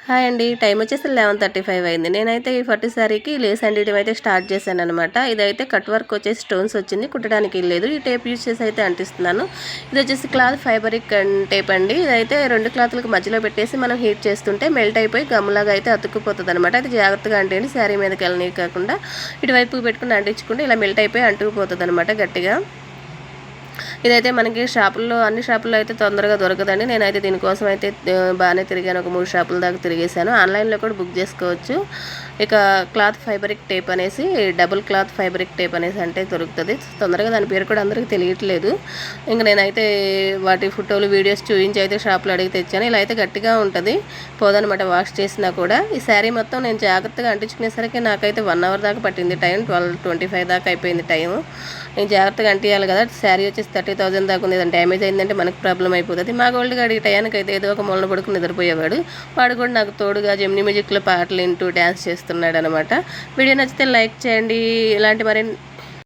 Hi అండి. Time వచ్చేసి 11:35 అయింది. నేనైతే ఈ పట్టు శారీకి లేస్ అండియడం అయితే స్టార్ట్ చేశాననమాట. ఇదైతే కట్ వర్క్ వచ్చేసి స్టోన్స్ వచ్చింది. కుట్టడానికి లేదు. ఈ టేప్ యూజ్ చేసి అయితే అంటిస్తున్నాను. ఇది వచ్చేసి క్లాత్ ఫైబరిక్ టేప్ అండి. ఇదైతే 2 క్లాత్లకు మధ్యలో పెట్టేసి మనం హీట్ చేస్తుంటే మెల్ట్ అయిపోయి గమ్లాగా అయితే అతుక్కుపోతుంది అనమాట. అది జాగ్రత్తగా అంటేయండి, శారీ మీదకి వెళ్ళని కాకుండా ఇటువైపు పెట్టుకుని అంటించుకుంటే ఇలా మెల్ట్ అయిపోయి అంటుకుపోతుంది అనమాట గట్టిగా. ఇదైతే మనకి షాపుల్లో అన్ని షాపుల్లో అయితే తొందరగా దొరకదండి. నేనైతే దీనికోసం అయితే బాగానే తిరిగాను. ఒక 3 షాపుల దాకా తిరిగేశాను. ఆన్లైన్లో కూడా బుక్ చేసుకోవచ్చు. ఇక క్లాత్ ఫైబరిక్ టేప్ అనేసి, డబుల్ క్లాత్ ఫైబరిక్ టేప్ అనేసి అంటే దొరుకుతుంది తొందరగా. దాని పేరు కూడా అందరికీ తెలియట్లేదు. ఇంక నేనైతే వాటి ఫోటోలు వీడియోస్ చూపించి అయితే షాపులో అడిగి తెచ్చాను. ఇలా అయితే గట్టిగా ఉంటుంది, పోదనమాట వాష్ చేసినా కూడా. ఈ శారీ మొత్తం నేను జాగ్రత్తగా అంటించుకునేసరికి నాకైతే 1 అవర్ దాకా పట్టింది టైం. 12:25 దాకా అయిపోయింది టైం. నేను జాగ్రత్తగా అంటియాలి కదా. శారీ వచ్చేసి 30,000 దాకా ఉంది. ఏదైనా డ్యామేజ్ అయిందంటే మనకు ప్రాబ్లం అయిపోతుంది. మా గోల్డ్ గాడి టయానికి అయితే ఏదో ఒక మూలన పడుకుని నిద్రపోయేవాడు. వాడు కూడా నాకు తోడుగా జెమినీ మ్యూజిక్లో పాటలు వింటూ డ్యాన్స్ చేస్తున్నాడు అనమాట. వీడియో నచ్చితే లైక్ చేయండి. ఇలాంటి మరిన్ని